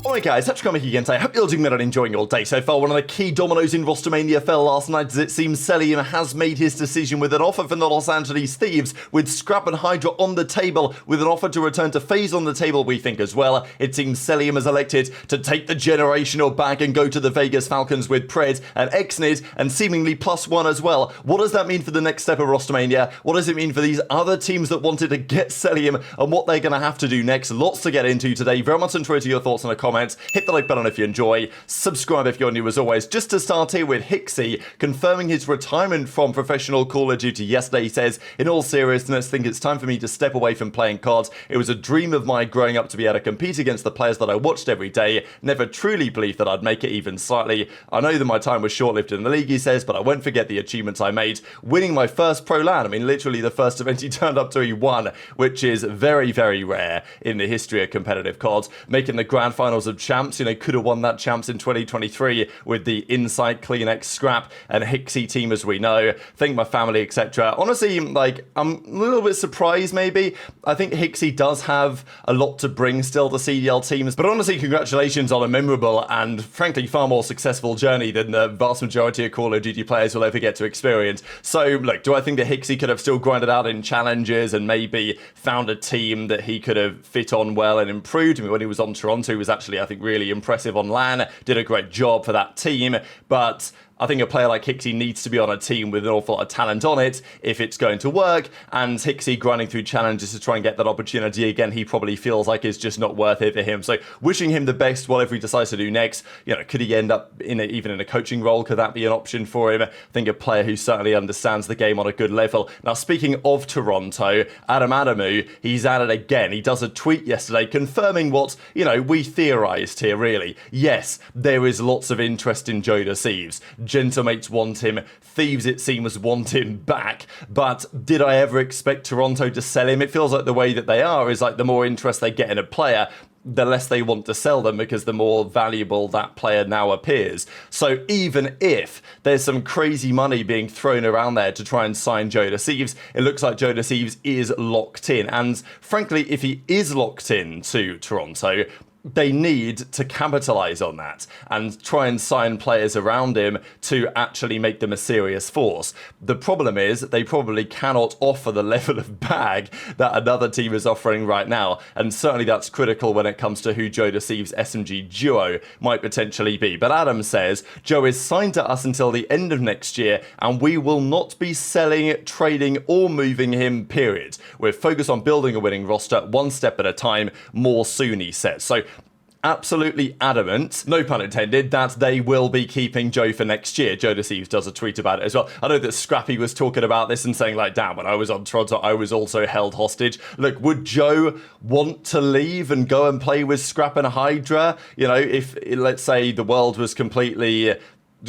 Alright guys, TacticalRab again today. I hope you're doing well and enjoying your day so far. One of the key dominoes in Rostermania fell last night as it seems Cellium has made his decision with an offer from the Los Angeles Thieves, with Scrap and HyDra on the table, with an offer to return to FaZe on the table we think as well. It seems Cellium has elected to take the generational bag and go to the Vegas Falcons with Pred and Xnid and seemingly +1 as well. What does that mean for the next step of Rostermania? What does it mean for these other teams that wanted to get Cellium and what they're going to have to do next? Lots to get into today. Very much enjoy your thoughts in the comments. Hit the like button if you enjoy, subscribe if you're new as always. Just to start here with Hicksy confirming his retirement from professional Call of Duty yesterday. He says, in all seriousness, think it's time for me to step away from playing cards. It was a dream of mine growing up to be able to compete against the players that I watched every day. Never truly believed that I'd make it even slightly. I know that my time was short-lived in the league, he says, but I won't forget the achievements I made. Winning my first pro LAN, I mean literally the first event he turned up to he won, which is very, very rare in the history of competitive cards. Making the grand finals of champs, you know, could have won that champs in 2023 with the Insight, CleanX, Scrap and Hicksy team as we know. Thank my family, etc. Honestly, like, I'm a little bit surprised maybe. I think Hicksy does have a lot to bring still to CDL teams, but honestly, congratulations on a memorable and frankly far more successful journey than the vast majority of Call of Duty players will ever get to experience. So, look, do I think that Hicksy could have still grinded out in challenges and maybe found a team that he could have fit on well and improved? I mean, when he was on Toronto, he was actually, I think, really impressive on LAN, did a great job for that team, but I think a player like Hicksy needs to be on a team with an awful lot of talent on it if it's going to work, and Hicksy grinding through challenges to try and get that opportunity again, he probably feels like it's just not worth it for him. So wishing him the best, whatever he decides to do next. You know, could he end up even in a coaching role? Could that be an option for him? I think a player who certainly understands the game on a good level. Now, speaking of Toronto, Adamu, he's at it again. He does a tweet yesterday confirming what, you know, we theorized here, really. Yes, there is lots of interest in JoeDeceives. Gentlemates want him, Thieves it seems want him back, but did I ever expect Toronto to sell him? It feels like the way that they are is like the more interest they get in a player, the less they want to sell them because the more valuable that player now appears. So even if there's some crazy money being thrown around there to try and sign JoeDeceives, it looks like JoeDeceives is locked in. And frankly, if he is locked in to Toronto, they need to capitalize on that and try and sign players around him to actually make them a serious force. The problem is that they probably cannot offer the level of bag that another team is offering right now, and certainly that's critical when it comes to who JoeDeceives' SMG duo might potentially be. But Adam says, Joe is signed to us until the end of next year, and we will not be selling, trading, or moving him, period. We're focused on building a winning roster one step at a time, more soon, he says. So absolutely adamant, no pun intended, that they will be keeping Joe for next year. JoeDeceives does a tweet about it as well. I know that Scrappy was talking about this and saying like, damn, when I was on Toronto, I was also held hostage. Look, would Joe want to leave and go and play with Scrap and HyDra? You know, if, let's say, the world was completely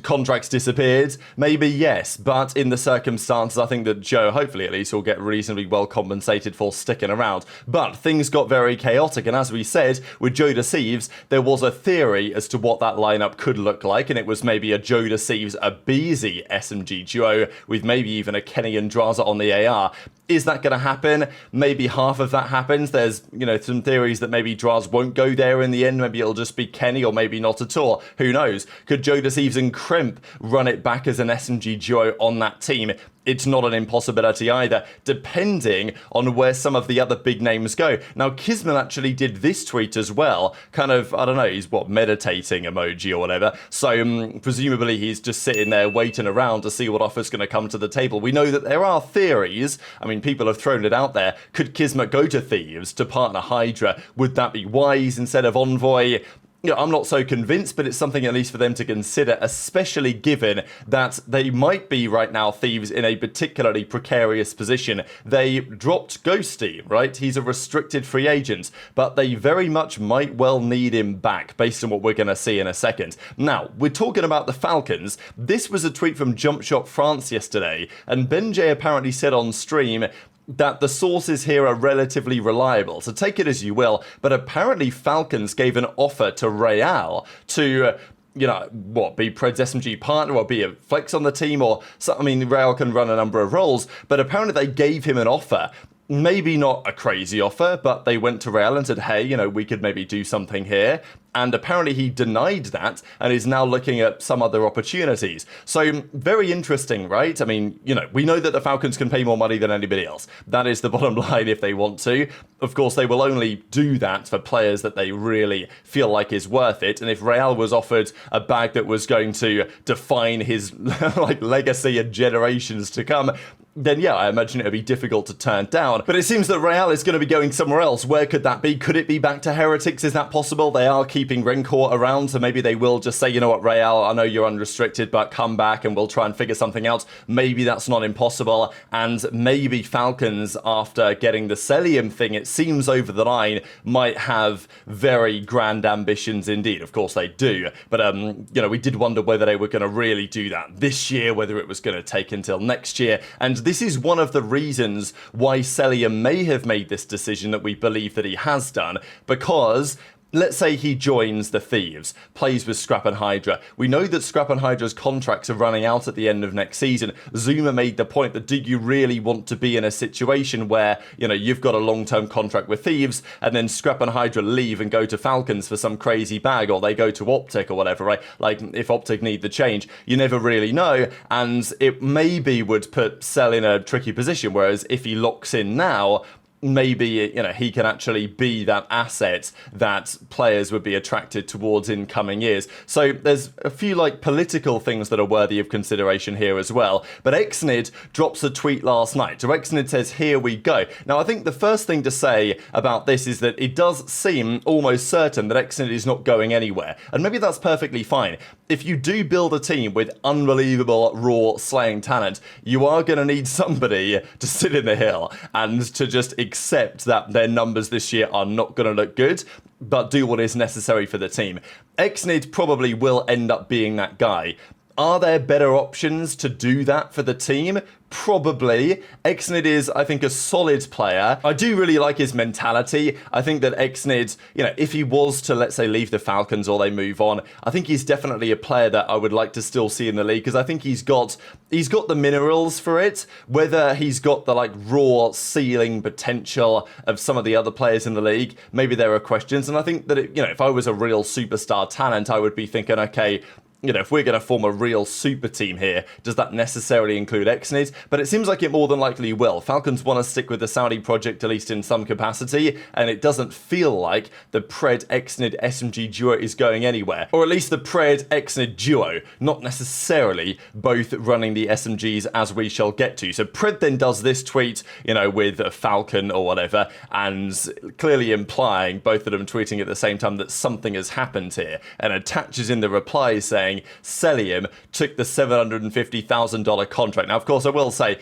contracts disappeared, maybe yes, but in the circumstances I think that Joe, hopefully at least, will get reasonably well compensated for sticking around. But things got very chaotic, and as we said, with JoeDeceives, there was a theory as to what that lineup could look like, and it was maybe a JoeDeceives aBeZy SMG duo with maybe even a Kenny and Drazah on the AR. Is that going to happen? Maybe half of that happens. There's, you know, some theories that maybe Drazah won't go there in the end. Maybe it'll just be Kenny, or maybe not at all. Who knows? Could JoeDeceives and Kremp run it back as an SMG duo on that team? It's not an impossibility either, depending on where some of the other big names go. Now, Kismet actually did this tweet as well, kind of, I don't know, he's meditating emoji or whatever. So presumably he's just sitting there waiting around to see what offer's going to come to the table. We know that there are theories. I mean, people have thrown it out there. Could Kismet go to Thieves to partner HyDra? Would that be wise instead of Envoy? You know, I'm not so convinced, but it's something at least for them to consider, especially given that they might be right now, Thieves, in a particularly precarious position. They dropped Ghosty, right? He's a restricted free agent, but they very much might well need him back based on what we're going to see in a second. Now, we're talking about the Falcons. This was a tweet from Jump Shot France yesterday, and BenJ apparently said on stream that the sources here are relatively reliable, so take it as you will, but apparently Falcons gave an offer to Real to, you know, what, be Pred's SMG partner or be a flex on the team, or so, I mean, Real can run a number of roles, but apparently they gave him an offer. maybe not a crazy offer, but they went to Real and said, hey, you know, we could maybe do something here. And apparently he denied that and is now looking at some other opportunities. So very interesting, right? I mean, you know, we know that the Falcons can pay more money than anybody else. That is the bottom line if they want to. Of course, they will only do that for players that they really feel like is worth it. And if Real was offered a bag that was going to define his like legacy and generations to come, then yeah, I imagine it would be difficult to turn down. But it seems that Real is going to be going somewhere else. Where could that be? Could it be back to Heretics? Is that possible? They are keeping Rencourt around, so maybe they will just say, you know what, Real, I know you're unrestricted, but come back and we'll try and figure something out. Maybe that's not impossible. And maybe Falcons, after getting the Cellium thing, it seems over the line, might have very grand ambitions indeed. Of course they do. But, you know, we did wonder whether they were going to really do that this year, whether it was going to take until next year. And this is one of the reasons why Cellium may have made this decision that we believe that he has done, because let's say he joins the Thieves, plays with Scrap and HyDra. We know that Scrap and HyDra's contracts are running out at the end of next season. Zuma made the point that do you really want to be in a situation where, you know, you've got a long-term contract with Thieves and then Scrap and HyDra leave and go to Falcons for some crazy bag, or they go to OpTic or whatever, right? Like, if OpTic need the change, you never really know, and it maybe would put Cell in a tricky position, whereas if he locks in now, maybe, you know, he can actually be that asset that players would be attracted towards in coming years. So there's a few like political things that are worthy of consideration here as well. But Xnid drops a tweet last night. So Xnid says, here we go. Now, I think the first thing to say about this is that it does seem almost certain that Xnid is not going anywhere. And maybe that's perfectly fine. If you do build a team with unbelievable raw slaying talent, you are going to need somebody to sit in the hill and to just accept that their numbers this year are not going to look good, but do what is necessary for the team. Xnid probably will end up being that guy. Are there better options to do that for the team? Probably. Xnid is, I think, a solid player. I do really like his mentality. I think that Xnid, you know, if he was to, let's say, leave the Falcons or they move on, I think he's definitely a player that I would like to still see in the league, because I think he's got the minerals for it. Whether he's got the like raw ceiling potential of some of the other players in the league, maybe there are questions. And I think that, you know, if I was a real superstar talent, I would be thinking, okay, you know, if we're going to form a real super team here, does that necessarily include Xnid? But it seems like it more than likely will. Falcons want to stick with the Saudi project, at least in some capacity, and it doesn't feel like the Pred Xnid SMG duo is going anywhere. Or at least the Pred Xnid duo, not necessarily both running the SMGs, as we shall get to. So Pred then does this tweet, you know, with a Falcon or whatever, and clearly implying, both of them tweeting at the same time, that something has happened here, and attaches in the reply saying, Cellium took the $750,000 contract. Now, of course, I will say,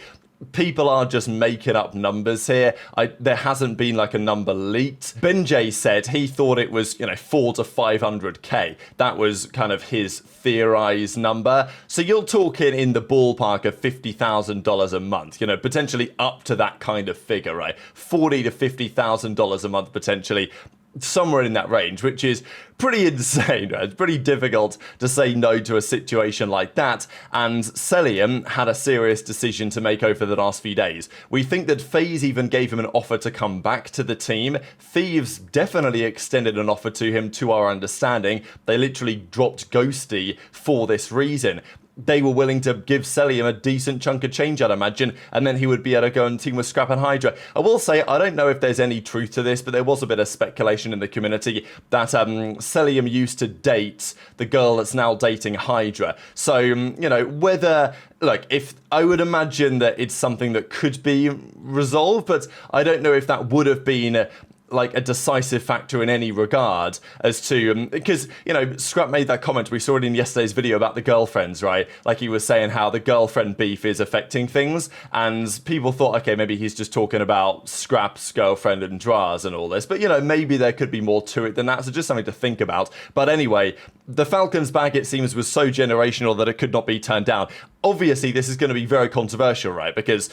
people are just making up numbers here. There hasn't been like a number leaked. Benjay said he thought it was, you know, 4 to 500k. That was kind of his theorized number. So you're talking in the ballpark of $50,000 a month, you know, potentially up to that kind of figure, right? $40,000 to $50,000 a month potentially. Somewhere in that range, which is pretty insane. It's pretty difficult to say no to a situation like that, and Cellium had a serious decision to make over the last few days. We think that FaZe even gave him an offer to come back to the team. Thieves definitely extended an offer to him, to our understanding. They literally dropped Ghosty for this reason. They were willing to give Cellium a decent chunk of change, I'd imagine, and then he would be able to go and team with Scrap and HyDra. I will say, I don't know if there's any truth to this, but there was a bit of speculation in the community that Cellium used to date the girl that's now dating HyDra. So, you know, whether, look, if I would imagine that it's something that could be resolved, but I don't know if that would have been like a decisive factor in any regard as to, because, you know, Scrap made that comment, we saw it in yesterday's video about the girlfriends, right? Like he was saying how the girlfriend beef is affecting things, and people thought, okay, maybe he's just talking about Scrap's girlfriend and Drazah and all this, but, you know, maybe there could be more to it than that, so just something to think about. But anyway, the Falcons bag, it seems, was so generational that it could not be turned down. Obviously, this is going to be very controversial, right? Because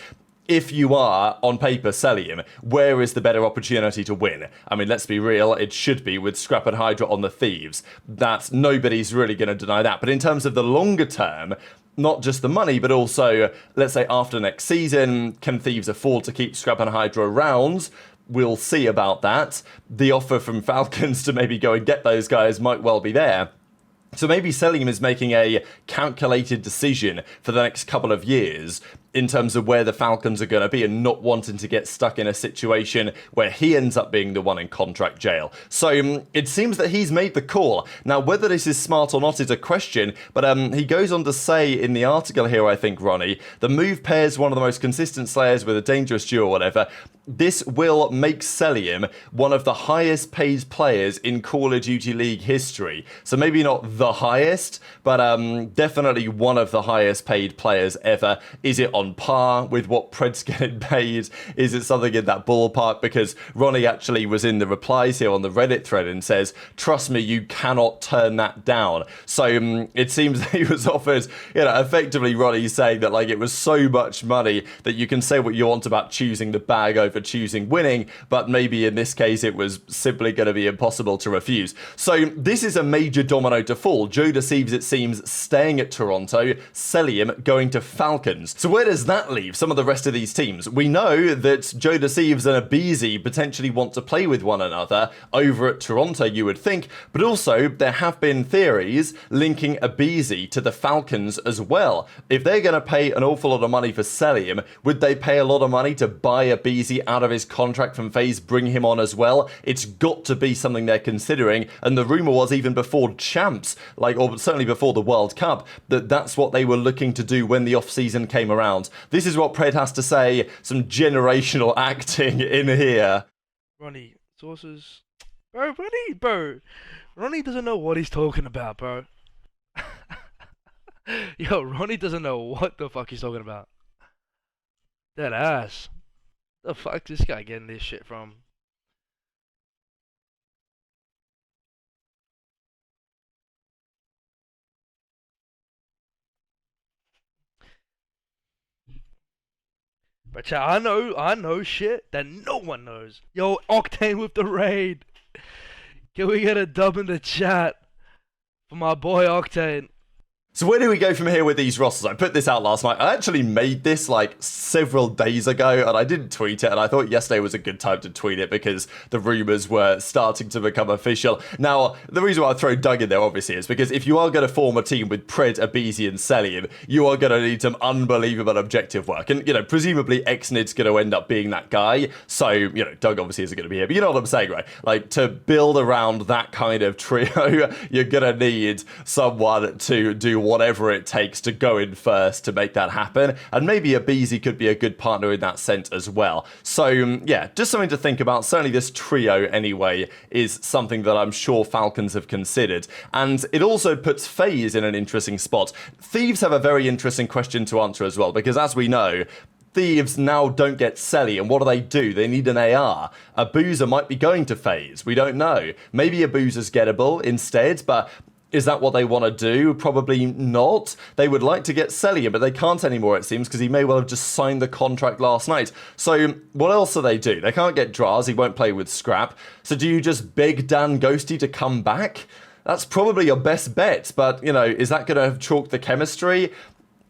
if you are, on paper, Cellium, where is the better opportunity to win? I mean, let's be real, it should be with Scrap and HyDra on the Thieves. That nobody's really going to deny that. But in terms of the longer term, not just the money, but also, let's say after next season, can Thieves afford to keep Scrap and HyDra around? We'll see about that. The offer from Falcons to maybe go and get those guys might well be there. So maybe Cellium is making a calculated decision for the next couple of years in terms of where the Falcons are going to be and not wanting to get stuck in a situation where he ends up being the one in contract jail. So it seems that he's made the call. Now, whether this is smart or not is a question, but he goes on to say in the article here, I think, Ronnie, the move pairs one of the most consistent slayers with a dangerous duo or whatever. This will make Cellium one of the highest paid players in Call of Duty League history. So maybe not the highest, but definitely one of the highest paid players ever. Is it on par with what Pred's getting paid? Is it something in that ballpark? Because Ronnie actually was in the replies here on the Reddit thread and says, trust me, you cannot turn that down. So it seems that he was offered, effectively Ronnie saying that like it was so much money that you can say what you want about choosing the bag over choosing winning, but maybe in this case it was simply going to be impossible to refuse. So this is a major domino to fall. JoeDeceives, it seems, staying at Toronto, Cellium going to Falcons. So where does that leave some of the rest of these teams? We know that JoeDeceives and aBeZy potentially want to play with one another over at Toronto, you would think, but also there have been theories linking aBeZy to the Falcons as well. If they're going to pay an awful lot of money for Cellium, would they pay a lot of money to buy aBeZy out of his contract from FaZe, bring him on as well? It's got to be something they're considering, and the rumor was even before Champs, or certainly before the World Cup, that that's what they were looking to do when the off-season came around. This is what Pred has to say, some generational acting in here. Ronnie, sources... Ronnie doesn't know what he's talking about, bro. Yo, Ronnie doesn't know what the fuck he's talking about. That ass. The fuck this guy getting this shit from? But chat, I know shit that no one knows. Yo, Octane with the raid. Can we get a dub in the chat for my boy Octane? So where do we go from here with these rosters? I put this out last night. I actually made this like several days ago and I didn't tweet it, and I thought yesterday was a good time to tweet it because the rumors were starting to become official. Now, the reason why I throw Doug in there obviously is because if you are going to form a team with Pred, aBeZy and Cellium, you are going to need some unbelievable objective work. And, presumably Xnid's going to end up being that guy. So, Doug obviously isn't going to be here, but you know what I'm saying, right? Like, to build around that kind of trio, you're going to need someone to do whatever it takes to go in first to make that happen. And maybe aBeZy could be a good partner in that sense as well. So, yeah, just something to think about. Certainly this trio, anyway, is something that I'm sure Falcons have considered. And it also puts FaZe in an interesting spot. Thieves have a very interesting question to answer as well, because as we know, Thieves now don't get Celly, and what do? They need an AR. Abuzah might be going to FaZe. We don't know. Maybe Abuzah's gettable instead, but is that what they want to do? Probably not. They would like to get Cellium, but they can't anymore, it seems, because he may well have just signed the contract last night. So what else do? They can't get Drazah, he won't play with Scrap. So do you just beg Dan Ghosty to come back? That's probably your best bet, but, is that going to have chalked the chemistry?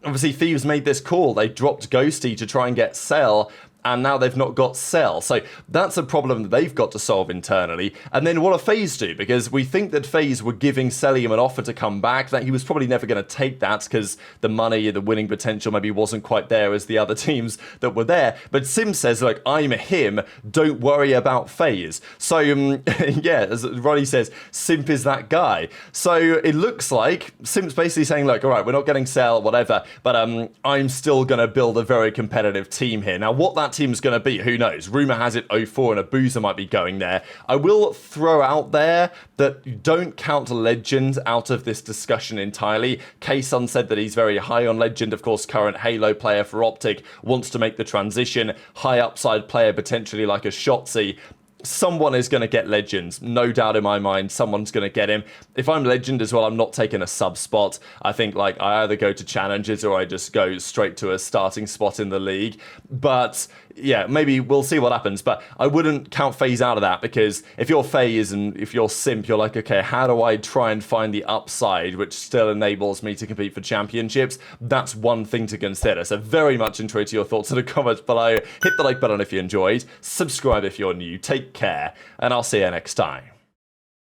Obviously, Thieves made this call. They dropped Ghosty to try and get Cell, and now they've not got Cell. So that's a problem that they've got to solve internally. And then what do FaZe do? Because we think that FaZe were giving Cellium an offer to come back, that he was probably never going to take that because the money, the winning potential maybe wasn't quite there as the other teams that were there. But Simp says, look, I'm him, don't worry about FaZe. So, yeah, as Ronnie says, Simp is that guy. So it looks like Simp's basically saying, look, all right, we're not getting Cell, whatever, but I'm still going to build a very competitive team here. Now, what that team's going to be, who knows? Rumor has it 04 and Abuzah might be going there. I will throw out there that you don't count Legend out of this discussion entirely. K-Sun said that he's very high on Legend. Of course, current Halo player for OpTic, wants to make the transition. High upside player, potentially like a Shotzzy. Someone is going to get Legends, no doubt in my mind. Someone's going to get him. If I'm Legend as well, I'm not taking a sub spot. I think I either go to challenges or I just go straight to a starting spot in the league. But yeah, maybe we'll see what happens, but I wouldn't count FaZe out of that, because if you're FaZe and if you're Simp, you're like, okay, how do I try and find the upside which still enables me to compete for championships? That's one thing to consider. So very much interested your thoughts in the comments below. Hit the like button if you enjoyed, subscribe if you're new, take care, and I'll see you next time.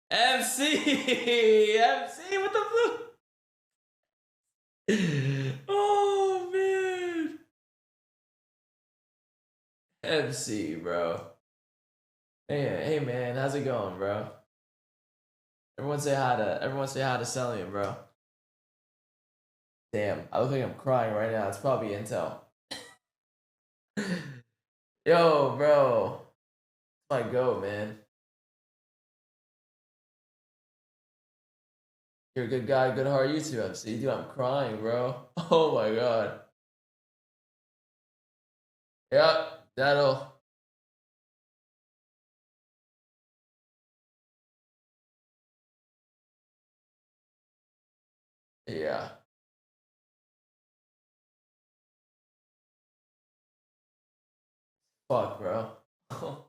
MC, what the fuck? Oh man, MC, bro. Hey man, how's it going, bro? Everyone say hi to Cellium, bro. Damn, I look like I'm crying right now. It's probably Intel. Yo, bro, my go, man. You're a good guy, good heart, you too, MC. Dude, I'm crying, bro. Oh my god. Yep, that'll... Yeah. Fuck, bro.